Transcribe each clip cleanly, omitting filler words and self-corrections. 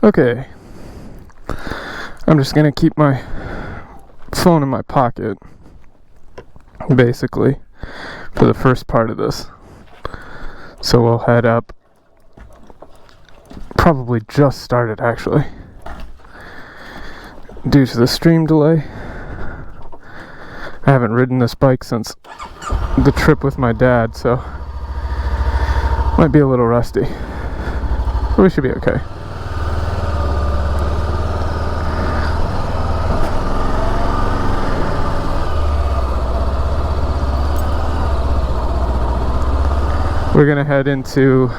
Okay, I'm just gonna keep my phone in my pocket, basically, for the first part of this. So we'll head up. Probably just started, actually, due to the stream delay. I haven't ridden this bike since the trip with my dad, so might be a little rusty. But we should be okay. We're gonna head into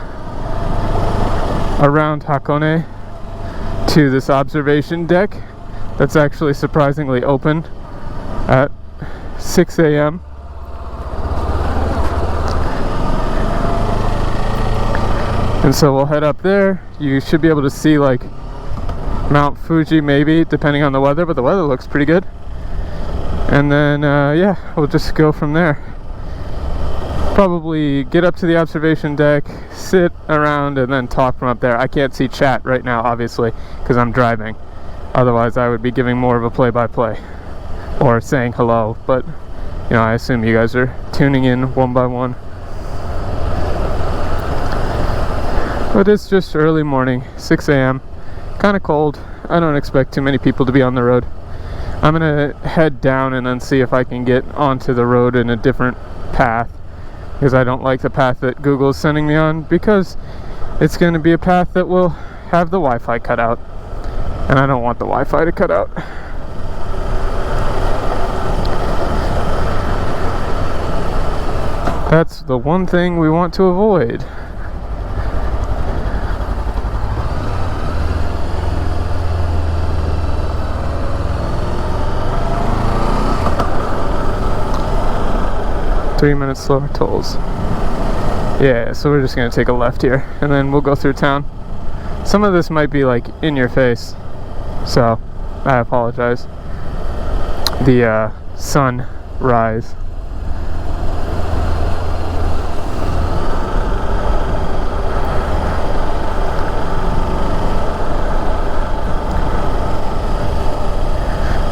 around Hakone to this observation deck that's actually surprisingly open at 6 a.m. And so we'll head up there. You should be able to see like Mount Fuji maybe, depending on the weather, but the weather looks pretty good. And then yeah, we'll just go from there. Probably get up to the observation deck, sit around, and then talk from up there. I can't see chat right now, obviously, because I'm driving. Otherwise, I would be giving more of a play-by-play or saying hello. But, you know, I assume you guys are tuning in one by one. But it's just early morning, 6 a.m. Kind of cold. I don't expect too many people to be on the road. I'm going to head down and then see if I can get onto the road in a different path, because I don't like the path that Google is sending me on, because it's going to be a path that will have the Wi-Fi cut out, and I don't want the Wi-Fi to cut out. That's the one thing we want to avoid. Minutes slower tolls. Yeah, so we're just gonna take a left here and then we'll go through town. Some of this might be like in your face, so I apologize. The sunrise.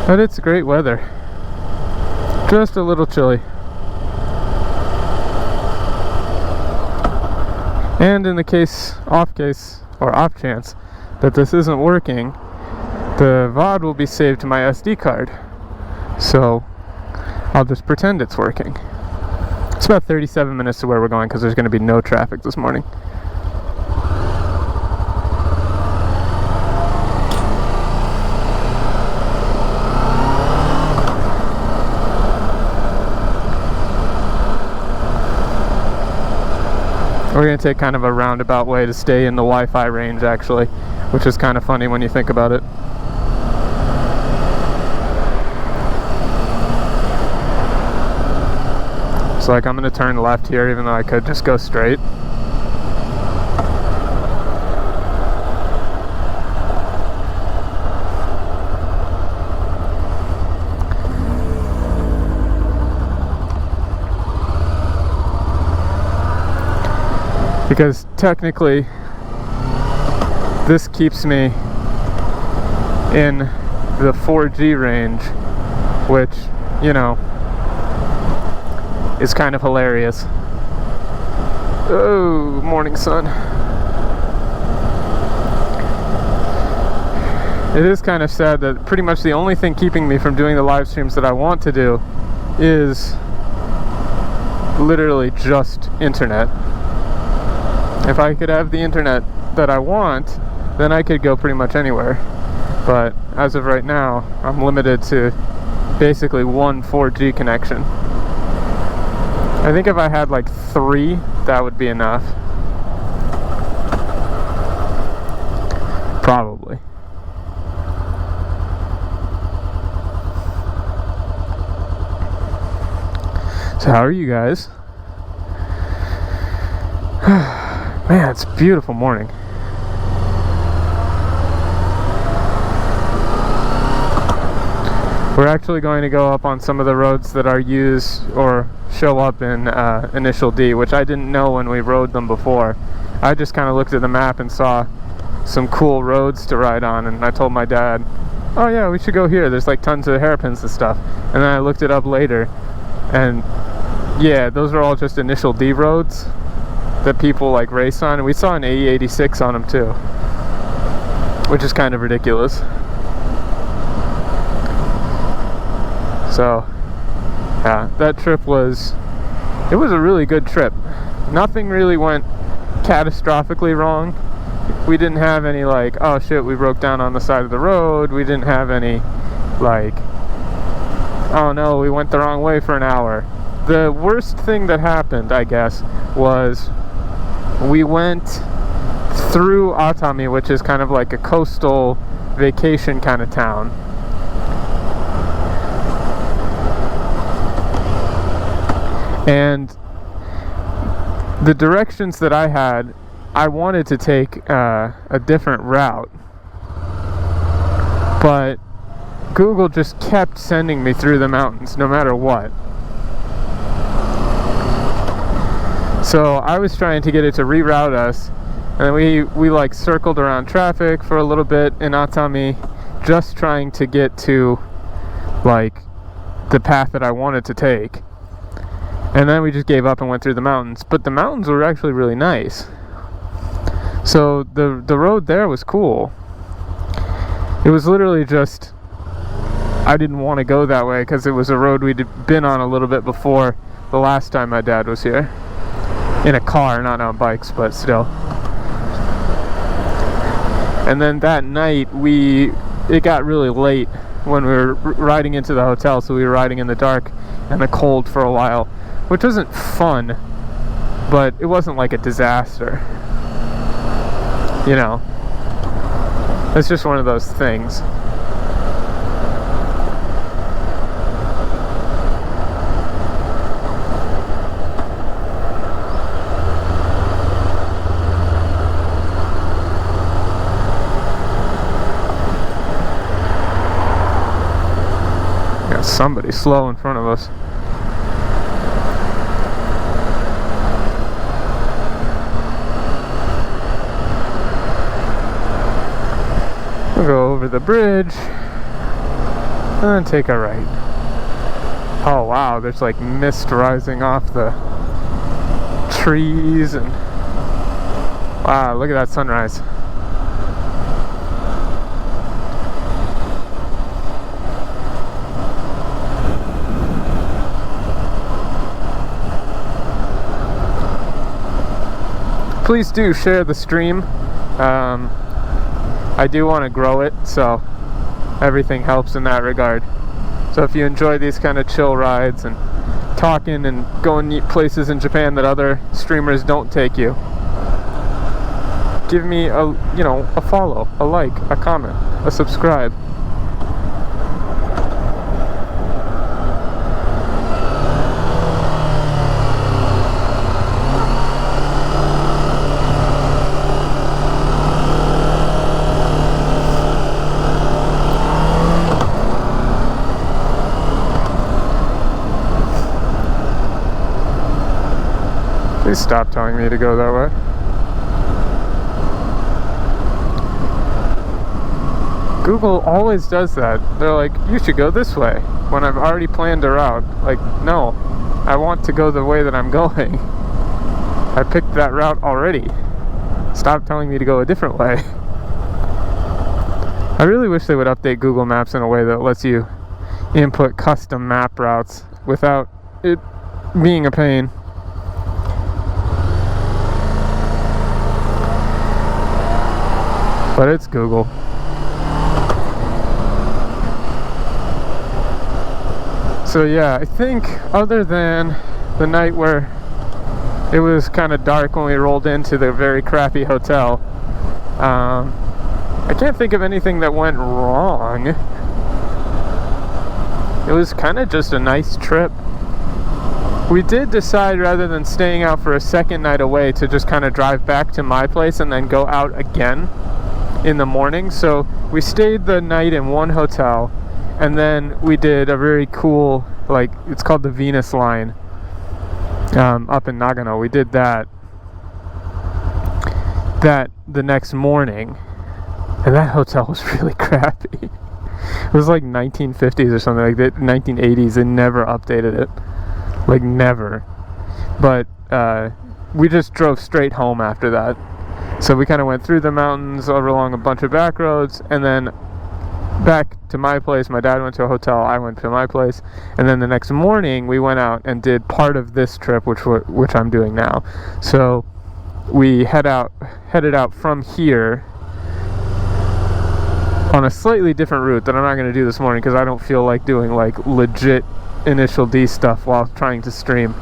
But it's great weather. Just a little chilly. And in the off chance that this isn't working, the VOD will be saved to my SD card. So I'll just pretend it's working. It's about 37 minutes to where we're going because there's going to be no traffic this morning. We're going to take kind of a roundabout way to stay in the Wi-Fi range, actually, which is kind of funny when you think about it. So like I'm going to turn left here even though I could just go straight. Because technically this keeps me in the 4G range, which, you know, is kind of hilarious. Oh, morning sun. It is kind of sad that pretty much the only thing keeping me from doing the live streams that I want to do is literally just internet. If I could have the internet that I want, then I could go pretty much anywhere. But as of right now, I'm limited to basically one 4G connection. I think if I had like 3, that would be enough. Probably. So how are you guys? Man, it's a beautiful morning. We're actually going to go up on some of the roads that are used or show up in Initial D, which I didn't know when we rode them before. I just kind of looked at the map and saw some cool roads to ride on, and I told my dad, oh yeah, we should go here, there's like tons of hairpins and stuff. And then I looked it up later, and yeah, those are all just initial D roads that people like race on, and we saw an AE86 on them too, which is kind of ridiculous. So yeah, that trip was a really good trip. Nothing really went catastrophically wrong. We didn't have any like, oh shit, we broke down on the side of the road. We didn't have any like, oh no, we went the wrong way for an hour. The worst thing that happened, I guess, was we went through Atami, which is kind of like a coastal vacation kind of town. And the directions that I had, I wanted to take a different route, but Google just kept sending me through the mountains no matter what. So I was trying to get it to reroute us, and we like circled around traffic for a little bit in Atami, just trying to get to like the path that I wanted to take. And then we just gave up and went through the mountains. But the mountains were actually really nice. So the road there was cool. It was literally just, I didn't want to go that way because it was a road we'd been on a little bit before the last time my dad was here. In a car, not on bikes, but still. And then that night, it got really late when we were riding into the hotel, so we were riding in the dark and the cold for a while, which wasn't fun, but it wasn't like a disaster. You know, it's just one of those things. Got somebody slow in front of us. We'll go over the bridge and then take a right. Oh wow, there's like mist rising off the trees, and wow, look at that sunrise. Please do share the stream. I do want to grow it, so everything helps in that regard. So if you enjoy these kind of chill rides and talking and going neat places in Japan that other streamers don't take you, give me a follow, a like, a comment, a subscribe. Please stop telling me to go that way. Google always does that. They're like, you should go this way, when I've already planned a route. Like, no, I want to go the way that I'm going. I picked that route already. Stop telling me to go a different way. I really wish they would update Google Maps in a way that lets you input custom map routes without it being a pain. But it's Google. So yeah, I think other than the night where it was kind of dark when we rolled into the very crappy hotel, I can't think of anything that went wrong. It was kind of just a nice trip. We did decide, rather than staying out for a second night away, to just kind of drive back to my place and then go out again in the morning. So we stayed the night in one hotel, and then we did a very cool, like, it's called the Venus Line, up in Nagano. We did that the next morning, And that hotel was really crappy. It was like 1950s or something like that, 1980s. They never updated it. Like, never. But we just drove straight home after that. So we kind of went through the mountains, over along a bunch of back roads, and then back to my place. My dad went to a hotel, I went to my place, and then the next morning we went out and did part of this trip, which I'm doing now. So we headed out from here on a slightly different route that I'm not going to do this morning because I don't feel like doing like legit initial D stuff while trying to stream.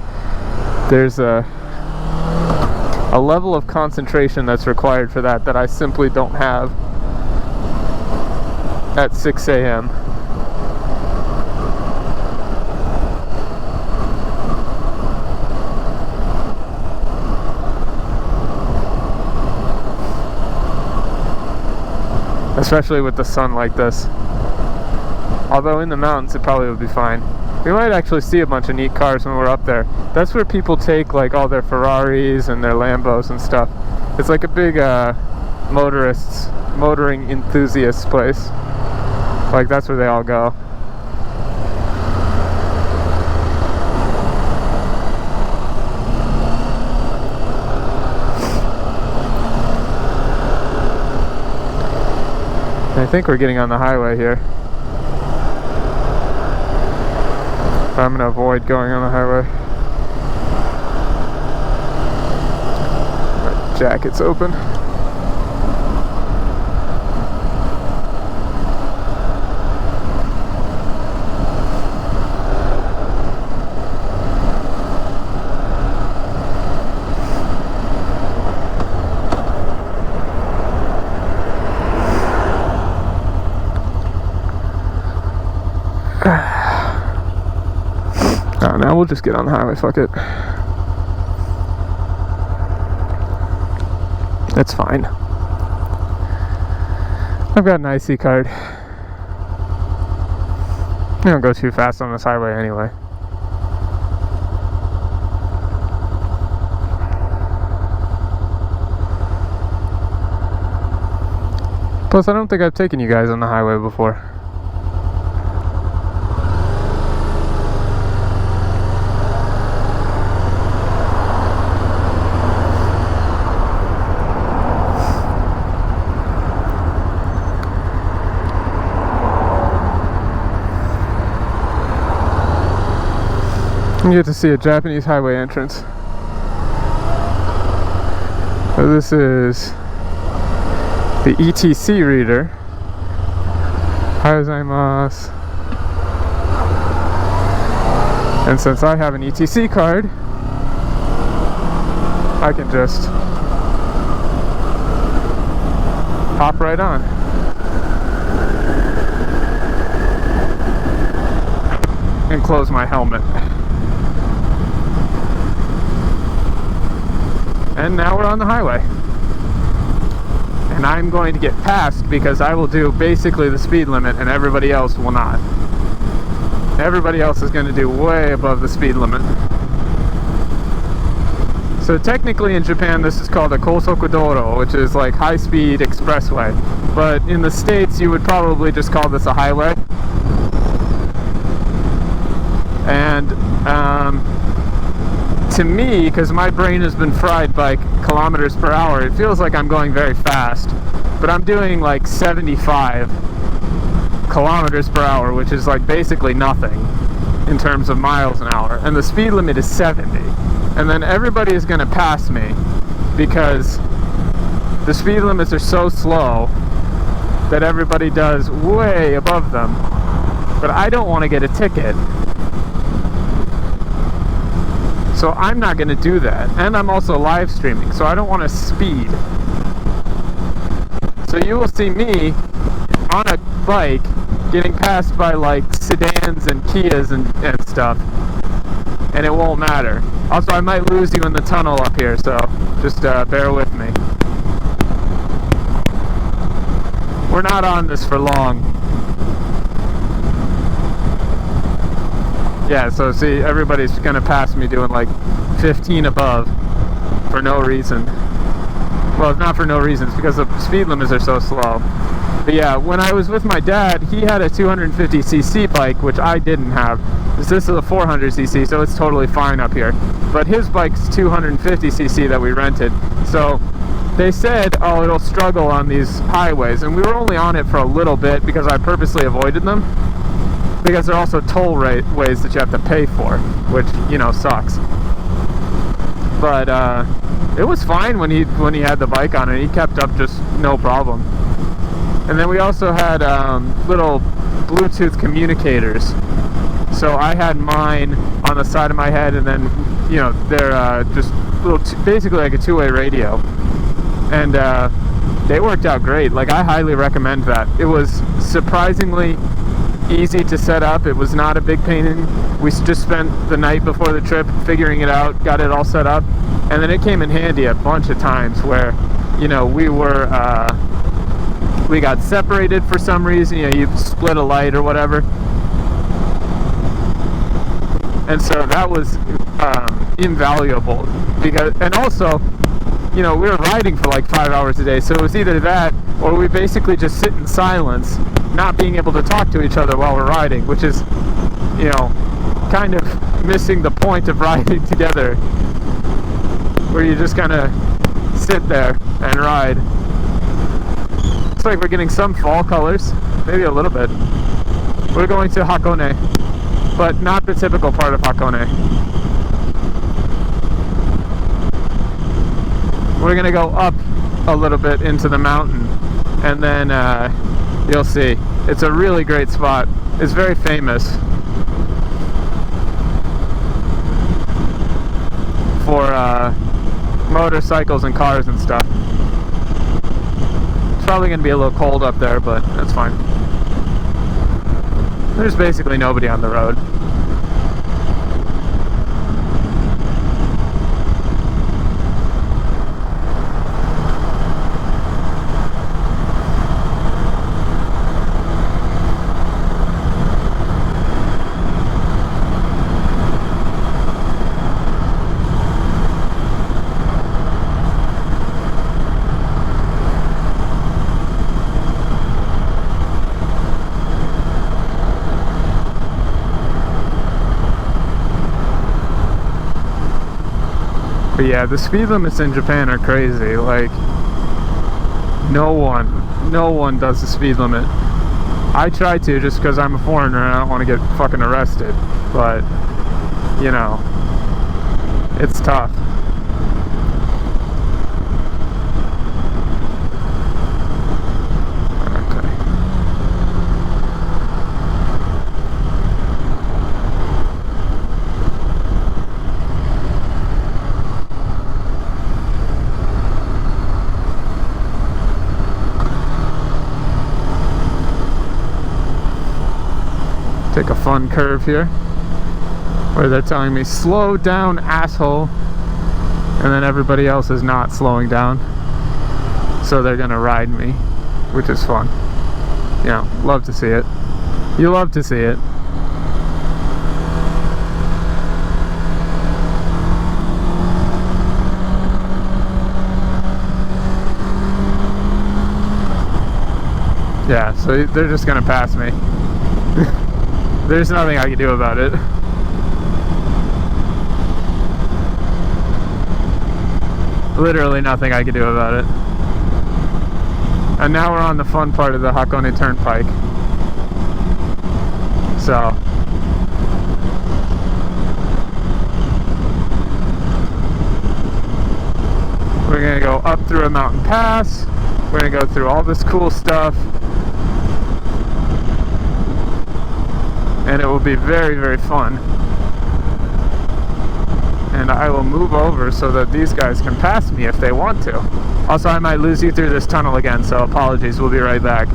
There's a level of concentration that's required for that I simply don't have at 6 a.m. Especially with the sun like this. Although in the mountains it probably would be fine. We might actually see a bunch of neat cars when we're up there. That's where people take like all their Ferraris and their Lambos and stuff. It's like a big motoring enthusiasts place. Like that's where they all go. I think we're getting on the highway here. I'm going to avoid going on the highway. My jacket's open. Now we'll just get on the highway, fuck it. That's fine. I've got an IC card. I don't go too fast on this highway anyway. Plus, I don't think I've taken you guys on the highway before. You get to see a Japanese highway entrance. So this is the ETC reader. Gozaimasu. And since I have an ETC card, I can just hop right on. And close my helmet. And now we're on the highway. And I'm going to get passed because I will do basically the speed limit and everybody else will not. Everybody else is going to do way above the speed limit. So technically in Japan this is called a Kosokudoro, which is like high-speed expressway. But in the States you would probably just call this a highway. And to me, because my brain has been fried by kilometers per hour, it feels like I'm going very fast. But I'm doing like 75 kilometers per hour, which is like basically nothing in terms of miles an hour. And the speed limit is 70. And then everybody is going to pass me because the speed limits are so slow that everybody does way above them. But I don't want to get a ticket. So I'm not going to do that. And I'm also live streaming, so I don't want to speed. So you will see me on a bike getting passed by like sedans and Kias and stuff. And it won't matter. Also, I might lose you in the tunnel up here, so just bear with me. We're not on this for long. Yeah, so see, everybody's gonna pass me doing like 15 above for no reason. Well, not for no reasons, because the speed limits are so slow. But yeah, when I was with my dad, he had a 250cc bike, which I didn't have. This is a 400cc, so it's totally fine up here. But his bike's 250cc that we rented. So they said, oh, it'll struggle on these highways. And we were only on it for a little bit because I purposely avoided them. Because they're also toll ways that you have to pay for, which, you know, sucks. But it was fine when he had the bike on it. He kept up just no problem. And then we also had little Bluetooth communicators. So I had mine on the side of my head, and then, you know, they're just little, basically like a two-way radio. And they worked out great. Like, I highly recommend that. It was surprisingly easy to set up. It was not a big pain in. We just spent the night before the trip figuring it out, got it all set up, and then it came in handy a bunch of times where, you know, we got separated for some reason. You know, you split a light or whatever, and so that was invaluable. Because, and also, you know, we were riding for like 5 hours a day, so it was either that or we basically just sit in silence, not being able to talk to each other while we're riding, which is, you know, kind of missing the point of riding together, where you just kind of sit there and ride. Looks like we're getting some fall colors, maybe a little bit. We're going to Hakone, but not the typical part of Hakone. We're gonna go up a little bit into the mountain, and then you'll see. It's a really great spot. It's very famous for motorcycles and cars and stuff. It's probably gonna be a little cold up there, but that's fine. There's basically nobody on the road. But yeah, the speed limits in Japan are crazy. Like, no one does the speed limit. I try to, just because I'm a foreigner and I don't want to get fucking arrested. But, you know, it's tough. Take a fun curve here where they're telling me slow down, asshole, and then everybody else is not slowing down, so they're gonna ride me, which is fun. You know, love to see it. You love to see it. Yeah, so they're just gonna pass me. There's nothing I can do about it. Literally nothing I can do about it. And now we're on the fun part of the Hakone Turnpike. So we're gonna go up through a mountain pass. We're gonna go through all this cool stuff. And it will be very, very fun. And I will move over so that these guys can pass me if they want to. Also, I might lose you through this tunnel again, so apologies. We'll be right back.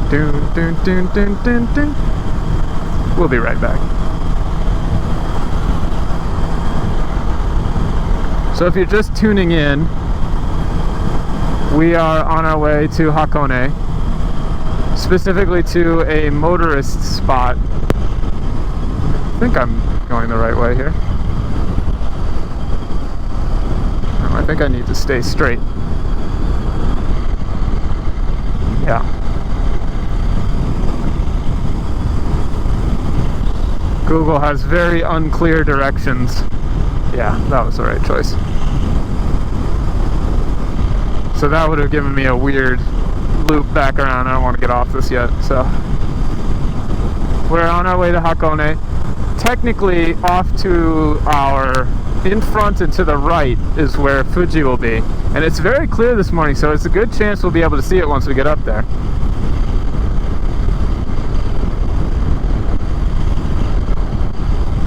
Dun, dun, dun, dun, dun, dun. We'll be right back. So if you're just tuning in, we are on our way to Hakone. Specifically to a motorist spot. I think I'm going the right way here. Am I I think I need to stay straight. Yeah. Google has very unclear directions. Yeah, that was the right choice. So that would have given me a weird loop back around. I don't want to get off this yet, so. We're on our way to Hakone. Technically, off to our in front and to the right is where Fuji will be. And it's very clear this morning, so it's a good chance we'll be able to see it once we get up there.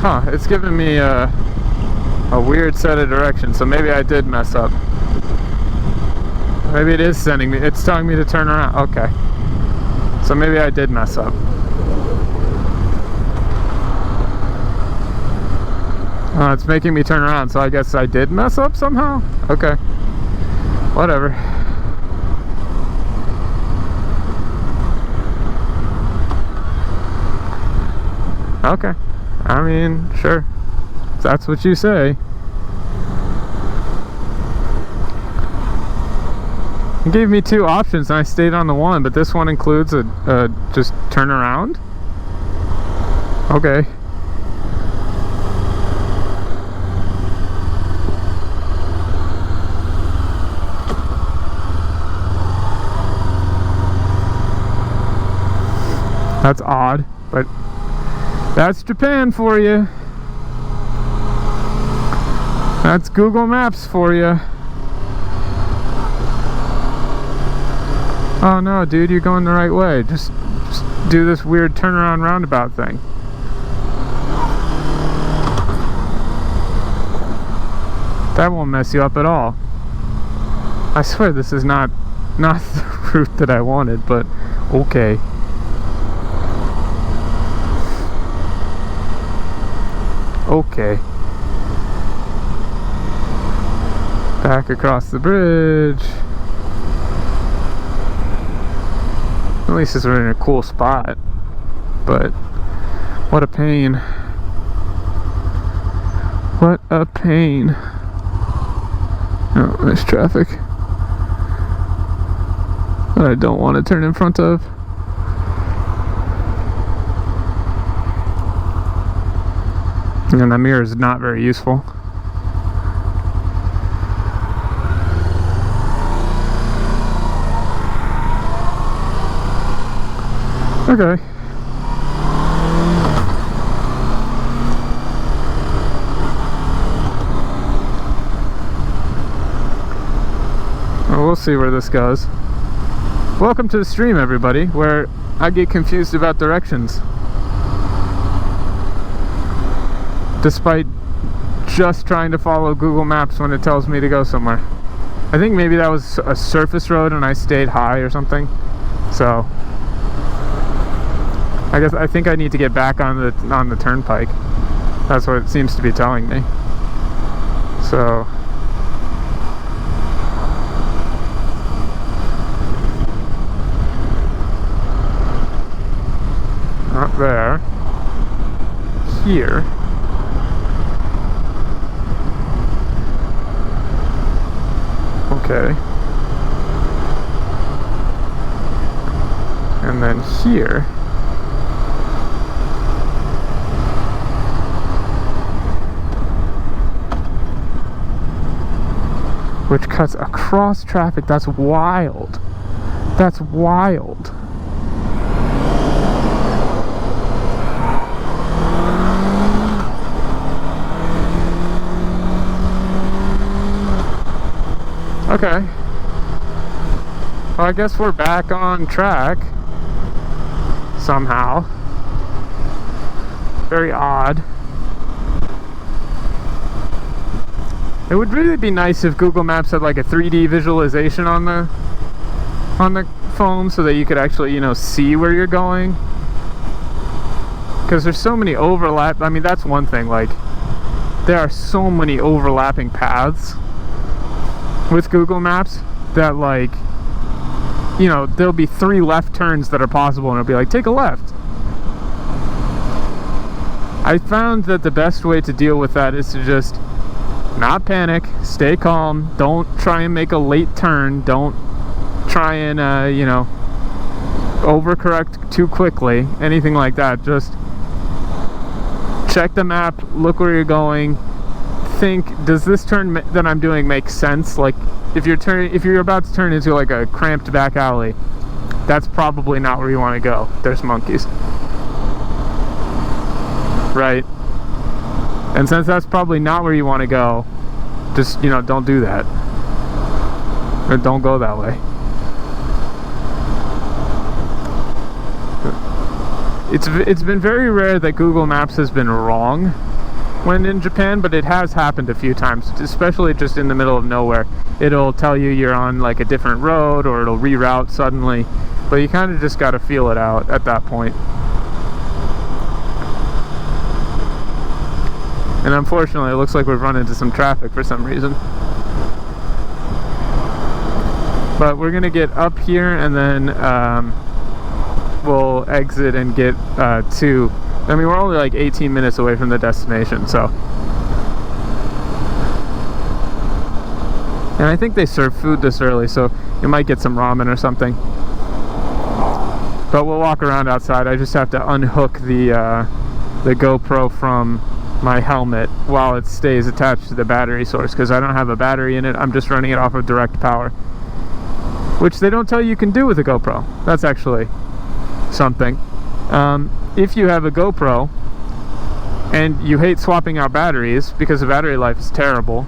Huh, it's giving me a weird set of directions, so maybe I did mess up. Maybe it is sending me, it's telling me to turn around. Okay. So maybe I did mess up. It's making me turn around, so I guess I did mess up somehow? Okay. Whatever. Okay. I mean, sure. If that's what you say. You gave me two options and I stayed on the one, but this one includes a just turn around? Okay. That's odd, but that's Japan for you. That's Google Maps for you. Oh no, dude, you're going the right way. Just do this weird turnaround roundabout thing. That won't mess you up at all. I swear this is not the route that I wanted, but okay. Okay. Back across the bridge. At least it's in a cool spot. But what a pain. What a pain. Oh, there's traffic that I don't want to turn in front of. And the mirror is not very useful. Okay. Well, we'll see where this goes. Welcome to the stream, everybody, where I get confused about directions. Despite just trying to follow Google Maps when it tells me to go somewhere. I think maybe that was a surface road and I stayed high or something. So I think I need to get back on the turnpike. That's what it seems to be telling me. So not there. Here. Okay. And then here. Which cuts across traffic. That's wild. That's wild. Okay. Well, I guess we're back on track. Somehow. Very odd. It would really be nice if Google Maps had like a 3D visualization on the phone so that you could actually, you know, see where you're going. Because there's so many overlap. I mean, that's one thing. Like, there are so many overlapping paths with Google Maps that, like, you know, there'll be 3 left turns that are possible and it'll be like, take a left. I found that the best way to deal with that is to just not panic, stay calm, don't try and make a late turn, don't try and overcorrect too quickly, anything like that. Just check the map, look where you're going, think, does this turn that I'm doing make sense? Like, if you're about to turn into like a cramped back alley, that's probably not where you want to go. There's monkeys, right? And since that's probably not where you want to go, just, don't do that, or don't go that way. It's been very rare that Google Maps has been wrong when in Japan, but it has happened a few times, especially just in the middle of nowhere. It'll tell you you're on like a different road, or it'll reroute suddenly, but you kind of just got to feel it out at that point. And unfortunately, it looks like we've run into some traffic for some reason. But we're gonna get up here, and then we'll exit and get to, I mean, we're only like 18 minutes away from the destination, so. And I think they serve food this early, so you might get some ramen or something. But we'll walk around outside. I just have to unhook the GoPro from my helmet while it stays attached to the battery source, because I don't have a battery in it. I'm just running it off of direct power, which they don't tell you can do with a GoPro. That's actually something. If you have a GoPro and you hate swapping out batteries because the battery life is terrible,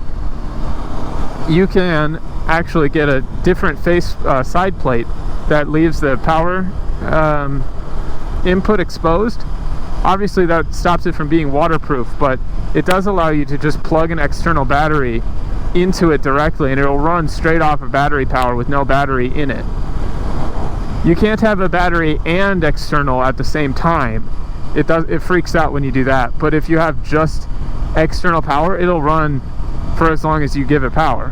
you can actually get a different side plate that leaves the power input exposed. Obviously that stops it from being waterproof, but it does allow you to just plug an external battery into it directly, and it'll run straight off of battery power with no battery in it. You can't have a battery and external at the same time. It freaks out when you do that. But if you have just external power, it'll run for as long as you give it power,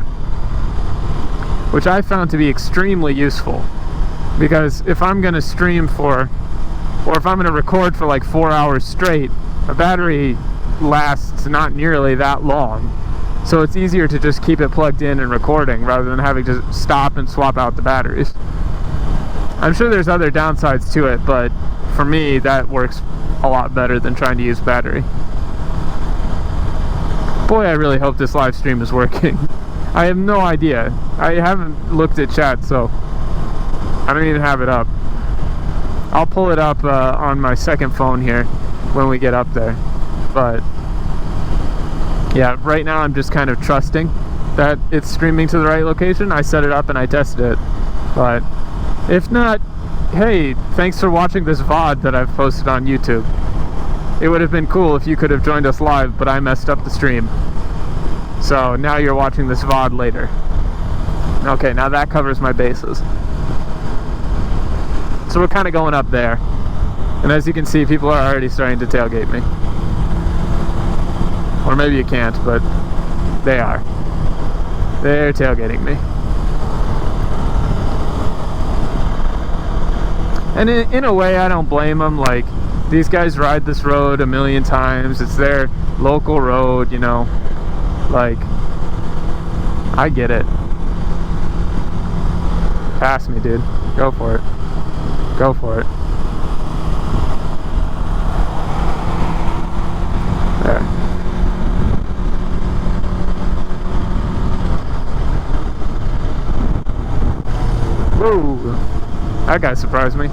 which I found to be extremely useful, because if I'm going to stream or if I'm going to record for like 4 hours straight, a battery lasts not nearly that long. So it's easier to just keep it plugged in and recording rather than having to stop and swap out the batteries. I'm sure there's other downsides to it, but for me that works a lot better than trying to use battery. Boy, I really hope this live stream is working. I have no idea. I haven't looked at chat, so I don't even have it up. I'll pull it up on my second phone here when we get up there. But yeah, right now I'm just kind of trusting that it's streaming to the right location. I set it up and I tested it. But if not, hey, thanks for watching this VOD that I've posted on YouTube. It would have been cool if you could have joined us live, but I messed up the stream. So now you're watching this VOD later. Okay, now that covers my bases. So we're kind of going up there. And as you can see, people are already starting to tailgate me. Or maybe you can't, but they are. They're tailgating me. And in a way, I don't blame them. Like, these guys ride this road a million times. It's their local road, you know. Like, I get it. Pass me, dude. Go for it. Go for it. There. Whoa! That guy surprised me.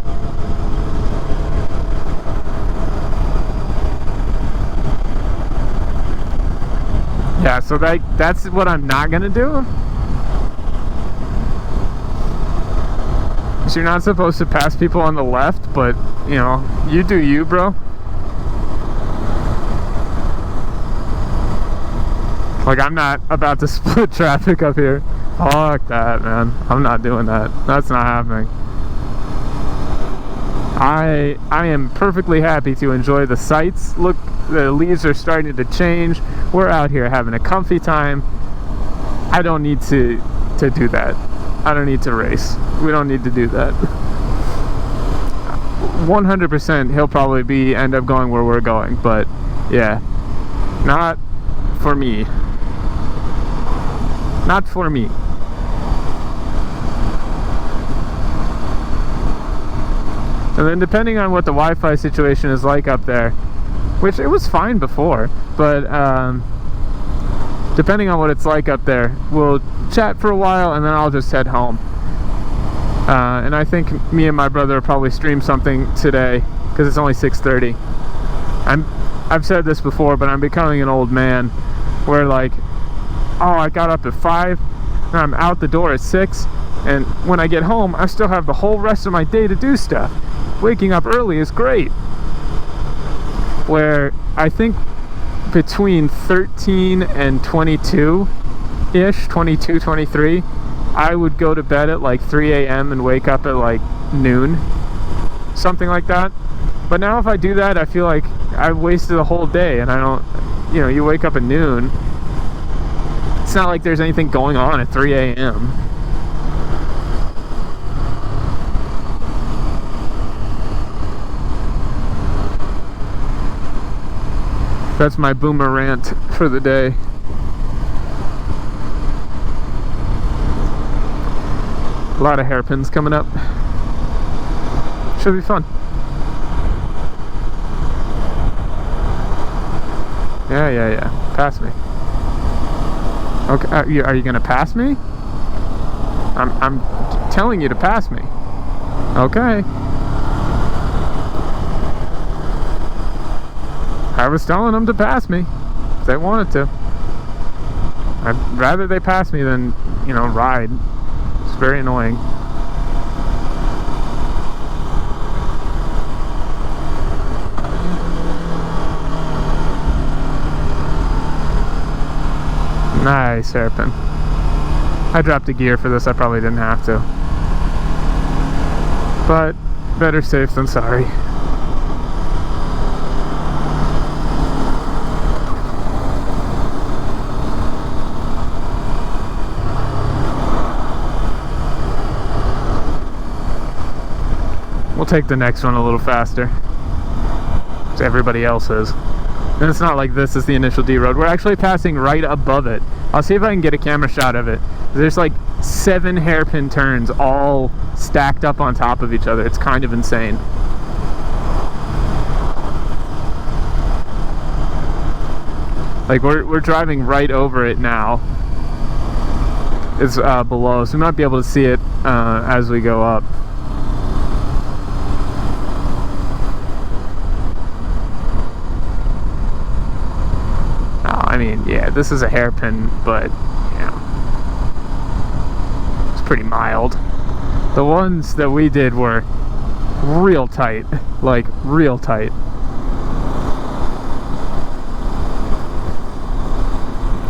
Yeah, so that's what I'm not gonna do. So you're not supposed to pass people on the left, but, you know, you do you, bro. Like, I'm not about to split traffic up here. Fuck that, man. I'm not doing that. That's not happening. I am perfectly happy to enjoy the sights. Look, the leaves are starting to change. We're out here having a comfy time. I don't need to do that. I don't need to race. We don't need to do that. 100% he'll probably end up going where we're going, but yeah, not for me. Not for me. And then depending on what the Wi-Fi situation is like up there, which it was fine before, but depending on what it's like up there, we'll chat for a while and then I'll just head home. And I think me and my brother will probably stream something today because it's only 6:30. I've said this before, but I'm becoming an old man where like, oh, I got up at 5 and I'm out the door at 6, and when I get home I still have the whole rest of my day to do stuff. Waking up early is great. Where I think between 13 and 22-ish, 22, 23, I would go to bed at like 3 a.m. and wake up at like noon. Something like that. But now if I do that, I feel like I've wasted a whole day, and I don't, you know, you wake up at noon. It's not like there's anything going on at 3 a.m. That's my boomer rant for the day. A lot of hairpins coming up. Should be fun. Yeah. Pass me. Okay, are you gonna pass me? I'm telling you to pass me. Okay. I was telling them to pass me if they wanted to. I'd rather they pass me than, you know, ride. It's very annoying. Nice hairpin. I dropped a gear for this. I probably didn't have to. But better safe than sorry. We'll take the next one a little faster, as everybody else is. And it's not like this is the initial D road. We're actually passing right above it. I'll see if I can get a camera shot of it. There's like 7 hairpin turns all stacked up on top of each other. It's kind of insane. Like we're driving right over it now. It's below, so we might be able to see it as we go up. I mean, yeah, this is a hairpin, but, you know, it's pretty mild. The ones that we did were real tight, like, real tight.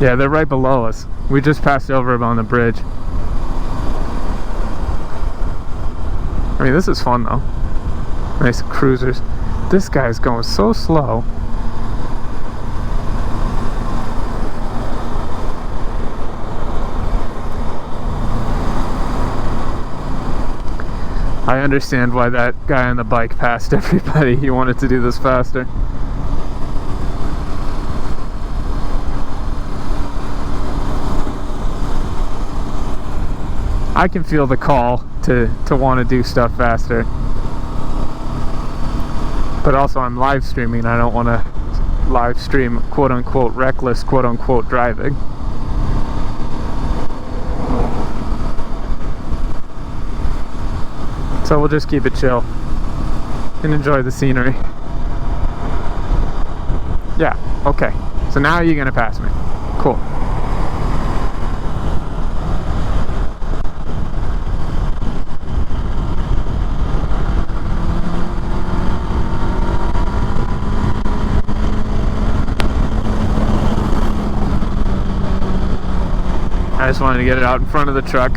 Yeah, they're right below us. We just passed over them on the bridge. I mean, this is fun, though. Nice cruisers. This guy's going so slow. I understand why that guy on the bike passed everybody. He wanted to do this faster. I can feel the call to want to do stuff faster. But also I'm live streaming and I don't want to live stream quote-unquote reckless quote-unquote driving. So we'll just keep it chill and enjoy the scenery. Yeah, okay. So now you're gonna pass me. Cool. I just wanted to get it out in front of the truck.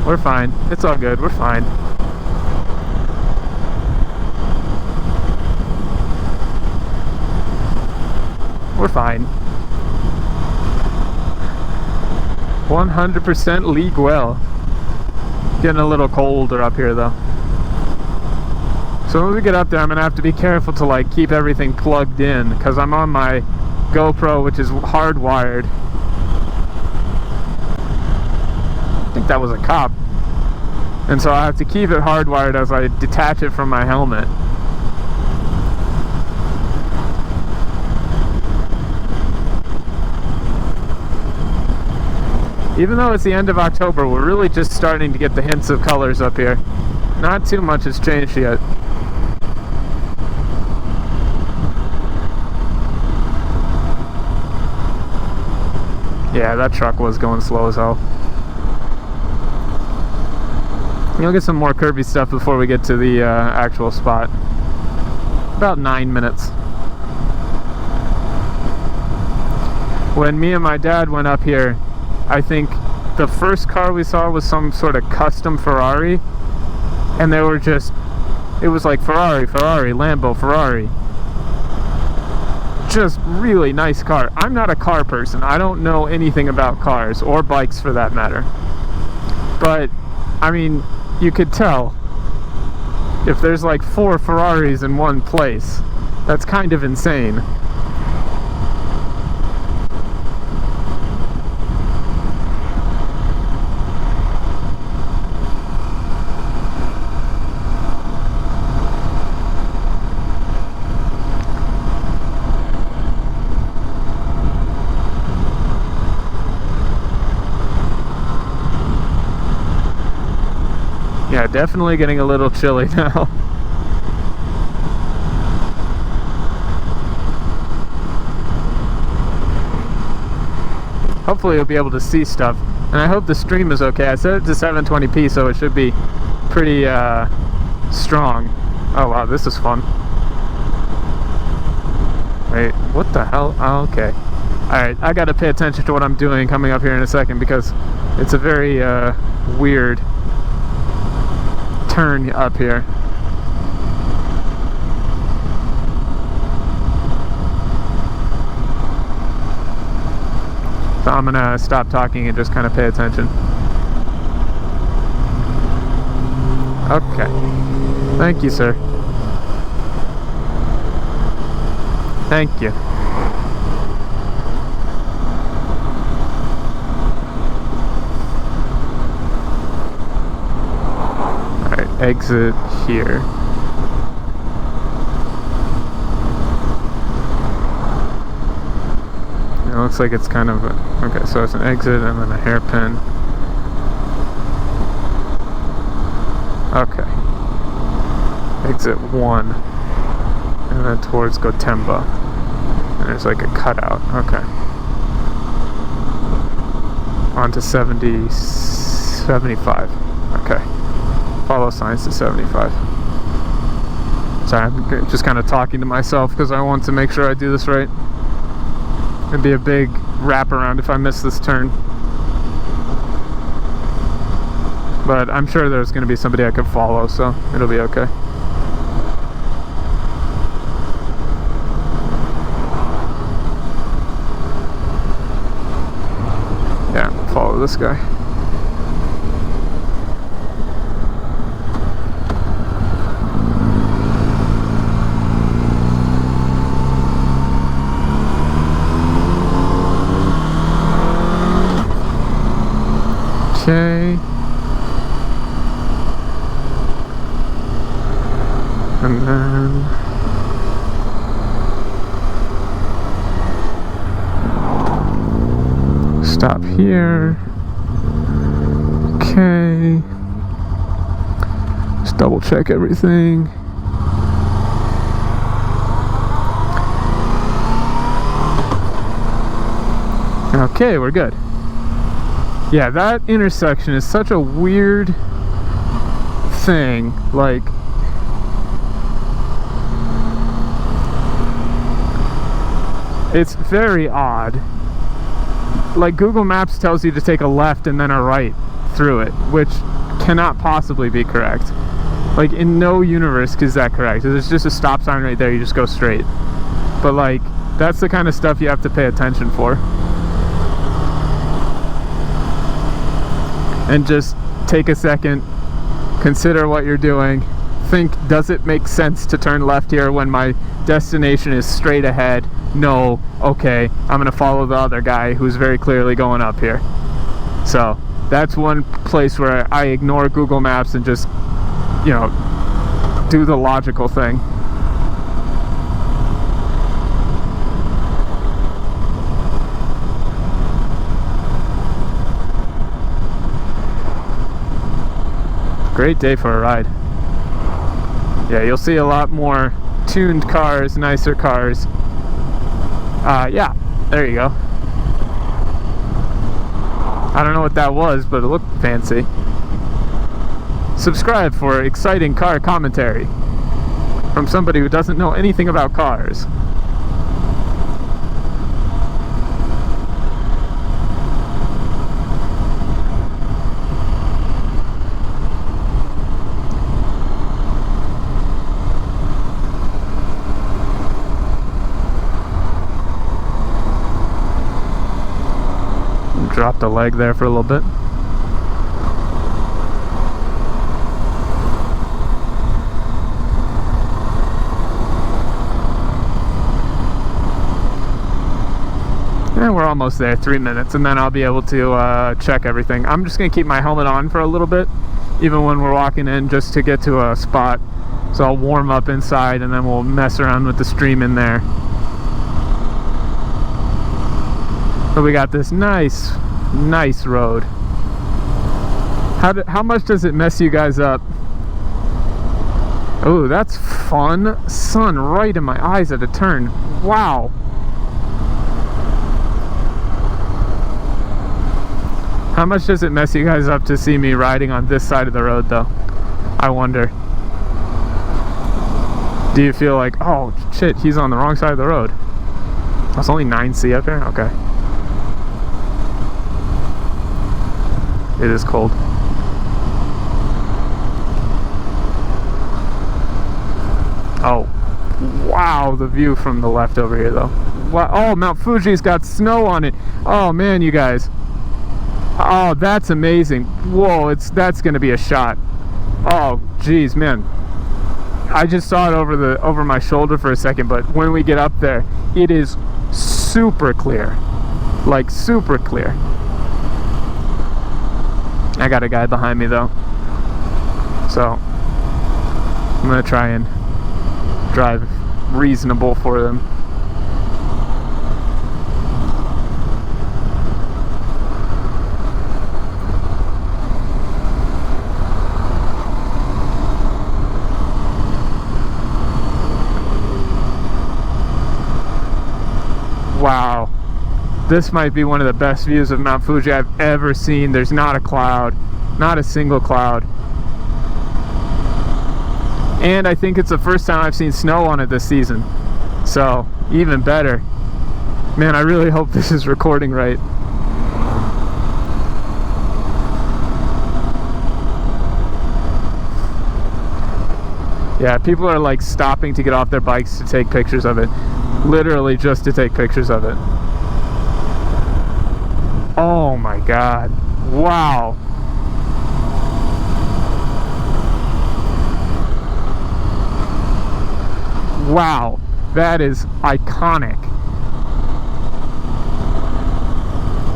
We're fine. It's all good. We're fine. We're fine. 100% league well. Getting a little colder up here though. So when we get up there, I'm gonna have to be careful to like keep everything plugged in because I'm on my GoPro, which is hardwired. think that was a cop. And so I have to keep it hardwired as I detach it from my helmet. Even though it's the end of October, we're really just starting to get the hints of colors up here. Not too much has changed yet. Yeah, that truck was going slow as hell. You'll get some more curvy stuff before we get to the actual spot. About 9 minutes. When me and my dad went up here, I think the first car we saw was some sort of custom Ferrari, and they were just, it was like Ferrari, Lambo, Ferrari. Just really nice car. I'm not a car person. I don't know anything about cars or bikes for that matter. But I mean, you could tell if there's like 4 Ferraris in one place. That's kind of insane. Yeah, definitely getting a little chilly now. Hopefully you'll be able to see stuff. And I hope the stream is okay. I set it to 720p, so it should be pretty strong. Oh wow, this is fun. Wait, what the hell? Oh, okay. Alright, I gotta pay attention to what I'm doing coming up here in a second, because it's a very weird turn up here. So I'm gonna stop talking and just kind of pay attention. Okay. Thank you, sir. Thank you. Exit here. It looks like it's kind of okay, so it's an exit and then a hairpin. Okay. Exit 1 and then towards Gotemba. And there's like a cutout. Okay. On to 75. Okay. Follow signs to 75. Sorry, I'm just kind of talking to myself because I want to make sure I do this right. It'd be a big wraparound if I miss this turn. But I'm sure there's going to be somebody I could follow, so it'll be okay. Yeah, follow this guy. Okay. And then stop here. Okay. Just double check everything. Okay, we're good. Yeah, that intersection is such a weird thing. Like, it's very odd. Like, Google Maps tells you to take a left and then a right through it, which cannot possibly be correct. Like, in no universe is that correct. There's just a stop sign right there, you just go straight. But like, that's the kind of stuff you have to pay attention for. And just take a second, consider what you're doing, think, does it make sense to turn left here when my destination is straight ahead? No. Okay, I'm gonna follow the other guy who's very clearly going up here. So that's one place where I ignore Google Maps and just, you know, do the logical thing. Great day for a ride. Yeah, you'll see a lot more tuned cars, nicer cars. Yeah, there you go. I don't know what that was, but it looked fancy. Subscribe for exciting car commentary from somebody who doesn't know anything about cars. Dropped a leg there for a little bit. And we're almost there, 3 minutes, and then I'll be able to check everything. I'm just going to keep my helmet on for a little bit, even when we're walking in, just to get to a spot. So I'll warm up inside, and then we'll mess around with the stream in there. So we got this nice road. How much does it mess you guys up? Oh, that's fun. Sun right in my eyes at a turn. Wow. How much does it mess you guys up to see me riding on this side of the road, though? I wonder. Do you feel like, oh shit, he's on the wrong side of the road? It's only 9C up here? Okay. It is cold. Oh, wow, the view from the left over here, though. Wow. Oh, Mount Fuji's got snow on it. Oh man, you guys. Oh, that's amazing. Whoa, that's gonna be a shot. Oh, geez, man. I just saw it over my shoulder for a second, but when we get up there, it is super clear. Like super clear. I got a guy behind me though, so I'm gonna try and drive reasonable for them. Wow. This might be one of the best views of Mount Fuji I've ever seen. There's not a cloud, not a single cloud. And I think it's the first time I've seen snow on it this season. So, even better. Man, I really hope this is recording right. Yeah, people are like stopping to get off their bikes to take pictures of it. Literally just to take pictures of it. Oh my god. Wow. Wow. That is iconic.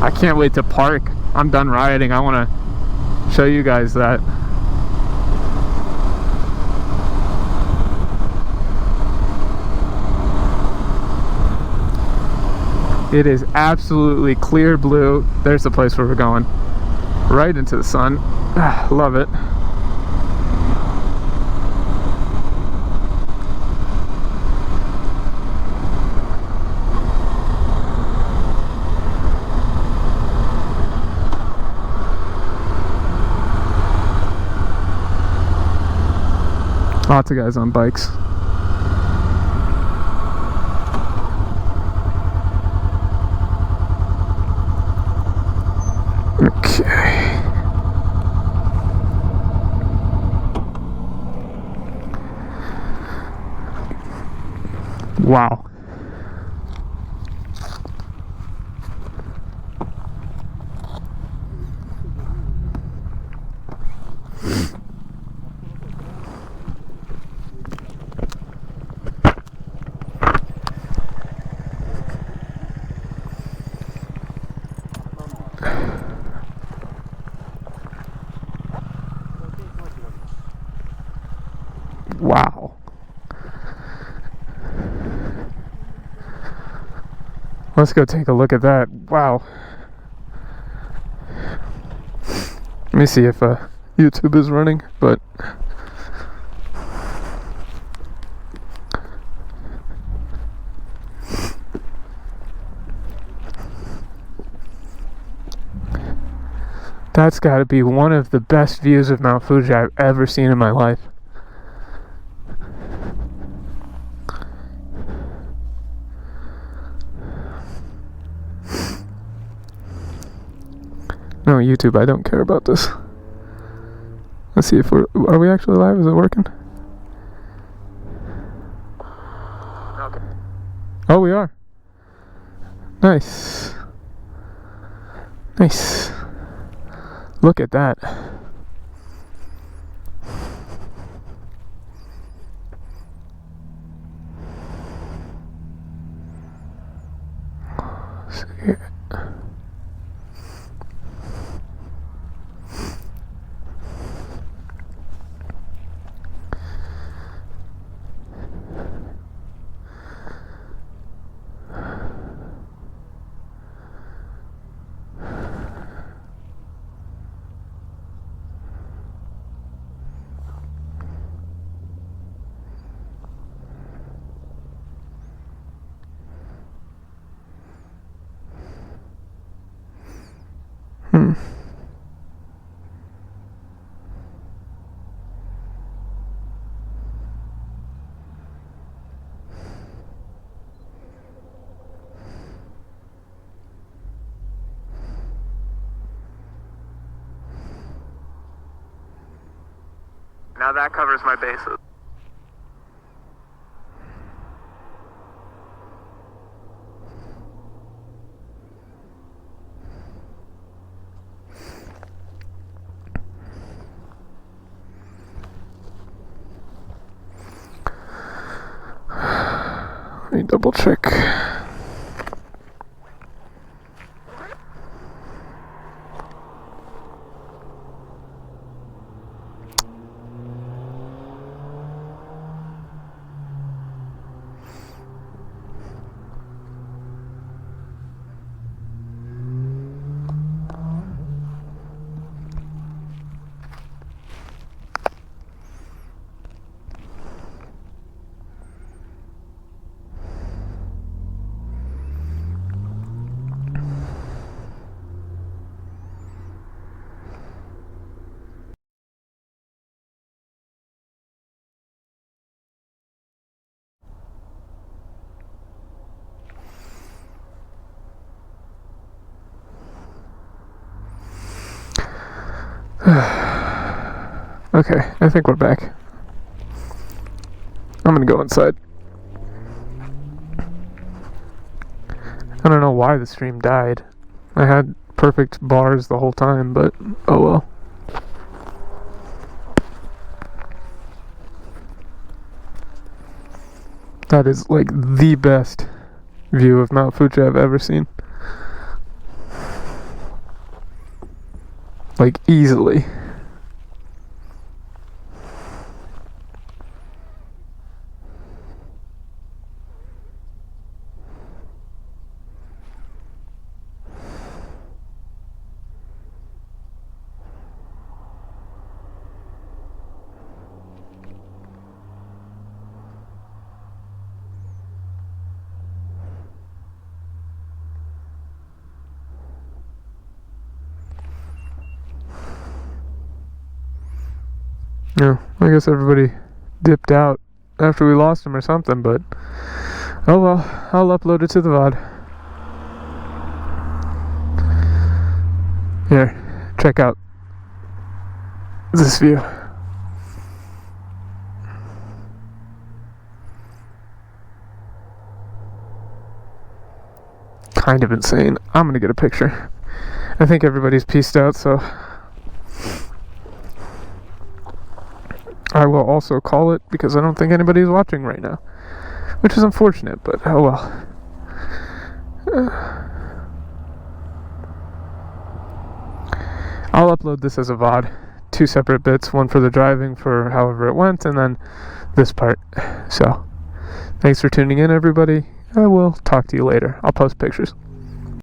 I can't wait to park. I'm done riding. I want to show you guys that. It is absolutely clear blue. There's the place where we're going. Right into the sun. Love it. Lots of guys on bikes. Okay. Wow. Wow. Let's go take a look at that. Wow. Let me see if YouTube is running, but that's got to be one of the best views of Mount Fuji I've ever seen in my life. No, YouTube, I don't care about this. Let's see if are we actually live? Is it working? Okay. Oh, we are. Nice. Nice. Look at that. See. Now that covers my bases. Let me double check. Okay, I think we're back. I'm gonna go inside. I don't know why the stream died. I had perfect bars the whole time, but oh well. That is like the best view of Mount Fuji I've ever seen. Like easily. Yeah, I guess everybody dipped out after we lost him or something, but oh well, I'll upload it to the VOD. Here, check out this view. Kind of insane. I'm gonna get a picture. I think everybody's peaced out, so I will also call it because I don't think anybody's watching right now, which is unfortunate, but oh well. I'll upload this as a VOD, 2 separate bits, one for the driving for however it went, and then this part. So thanks for tuning in, everybody. I will talk to you later. I'll post pictures.